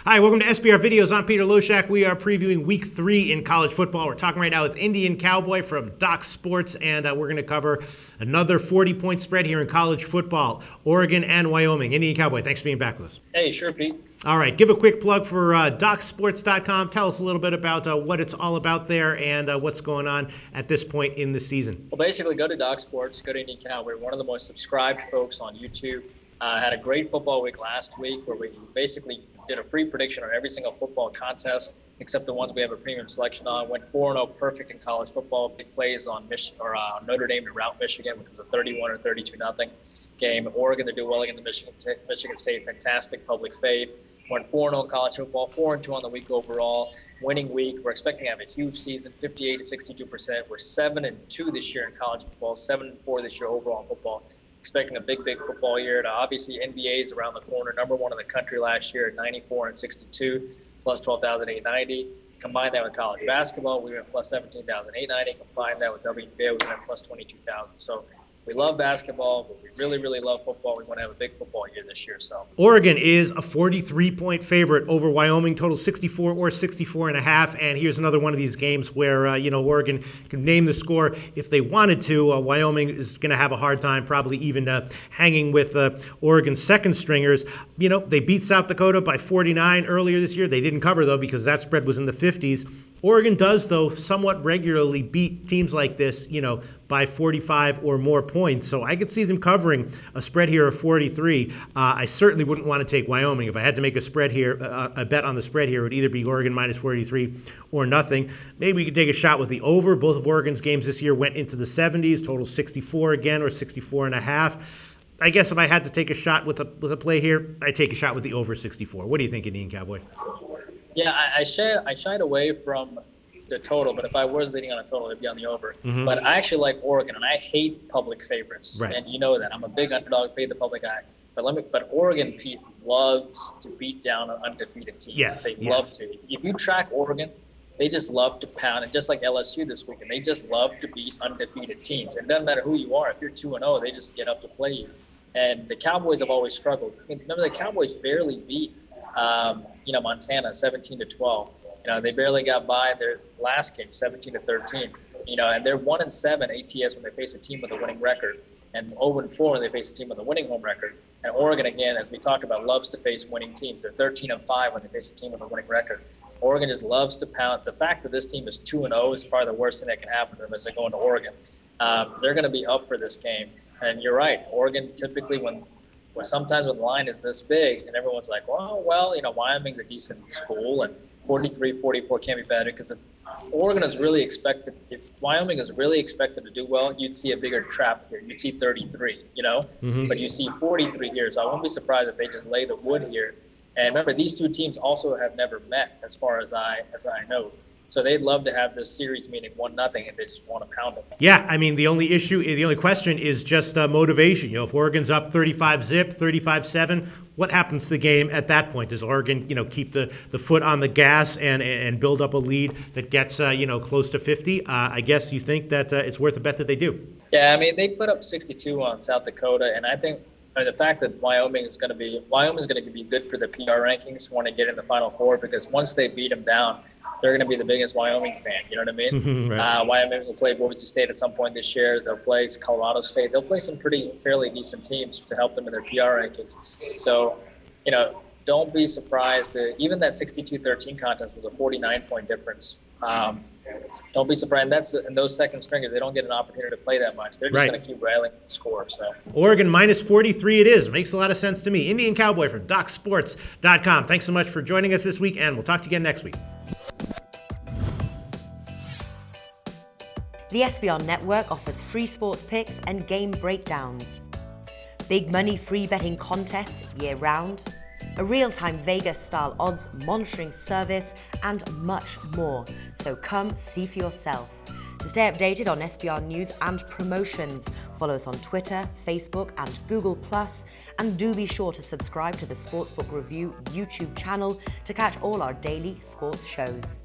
Hi, welcome to SBR Videos. I'm Peter Loshak. We are previewing Week 3 in college football. We're talking right now with Indian Cowboy from Doc Sports, and we're going to cover another 40-point spread here in college football, Oregon and Wyoming. Indian Cowboy, thanks for being back with us. Hey, sure, Pete. All right, give a quick plug for DocSports.com. Tell us a little bit about what it's all about there and what's going on at this point in the season. Well, basically, go to Doc Sports, go to Indian Cowboy. We're one of the most subscribed folks on YouTube. Had a great football week last week where we basically did a free prediction on every single football contest except the ones we have a premium selection on. Went 4-0 perfect in college football. Big plays on Notre Dame to rout Michigan, which was a 31 or 32-0 game. Oregon to do well against Michigan State. Fantastic public fade. Went 4-0 in college football, 4-2 on the week overall. Winning week. We're expecting to have a huge season, 58 to 62%. We're 7-2 this year in college football, 7-4 this year overall in football. Expecting a big football year. Obviously, NBA is around the corner. Number one in the country last year at 94 and 62, plus 12,890. Combine that with college basketball, we went plus 17,890. Combine that with WNBA, we went plus 22,000. So we love basketball, but we really love football. We want to have a big football year this year. So Oregon is a 43-point favorite over Wyoming, total 64 or 64.5. And here's another one of these games where Oregon can name the score if they wanted to. Wyoming is going to have a hard time, probably even hanging with Oregon's second stringers. They beat South Dakota by 49 earlier this year. They didn't cover though because that spread was in the 50s. Oregon does, though, somewhat regularly beat teams like this, by 45 or more points. So I could see them covering a spread here of 43. I certainly wouldn't want to take Wyoming. If I had to make a spread here, a bet on the spread here, it would either be Oregon minus 43 or nothing. Maybe we could take a shot with the over. Both of Oregon's games this year went into the 70s, total 64 again or 64.5. I guess if I had to take a shot with a play here, I'd take a shot with the over 64. What do you think, Indian Cowboy? yeah, I shied away from the total, but if I was leading on a total, it'd be on the over. Mm-hmm. But I actually like Oregon, and I hate public favorites, right. And you know that I'm a big underdog, fade the public eye. But Oregon, Pete, loves to beat down an undefeated team. Yes, they love to. If you track Oregon, they just love to pound, and just like LSU this weekend, they just love to beat undefeated teams. It doesn't matter who you are. If you're 2-0, they just get up to play you. And the Cowboys have always struggled. Remember, the Cowboys barely beat Montana 17-12. They barely got by their last game 17-13. And they're 1-7 ATS when they face a team with a winning record, and 0-4 when they face a team with a winning home record. And Oregon, again, as we talked about, loves to face winning teams. They're 13-5 when they face a team with a winning record. Oregon just loves to pound. The fact that this team is 2-0 is probably the worst thing that can happen to them as they go into Oregon. They're going to be up for this game. And you're right. Oregon typically, sometimes when the line is this big and everyone's like, Wyoming's a decent school and 43, 44 can't be better, because if Wyoming is really expected to do well, you'd see a bigger trap here. You'd see 33, Mm-hmm. But you see 43 here. So I won't be surprised if they just lay the wood here. And remember, these two teams also have never met as far as I know. So they'd love to have this series meaning 1-0, and they just want to pound them. Yeah, I mean, the only question is just motivation. If Oregon's up 35-zip, 35-7, what happens to the game at that point? Does Oregon, keep the foot on the gas and build up a lead that gets, close to 50? I guess you think that it's worth a bet that they do. Yeah, I mean, they put up 62 on South Dakota, and I think the fact that Wyoming is going to be good for the PR rankings, want to get in the Final Four, because once they beat them down, they're going to be the biggest Wyoming fan. You know what I mean? Right. Wyoming will play Boise State at some point this year. They'll play Colorado State. They'll play some fairly decent teams to help them in their PR rankings. So, don't be surprised. Even that 62-13 contest was a 49-point difference. Don't be surprised. And those second stringers, they don't get an opportunity to play that much. They're just going to keep railing the score. So Oregon minus 43 it is. Makes a lot of sense to me. Indian Cowboy from DocSports.com. Thanks so much for joining us this week, and we'll talk to you again next week. The SBR Network offers free sports picks and game breakdowns, big money free betting contests year-round, a real-time Vegas-style odds monitoring service, and much more. So come see for yourself. To stay updated on SBR news and promotions, follow us on Twitter, Facebook, and Google+, and do be sure to subscribe to the Sportsbook Review YouTube channel to catch all our daily sports shows.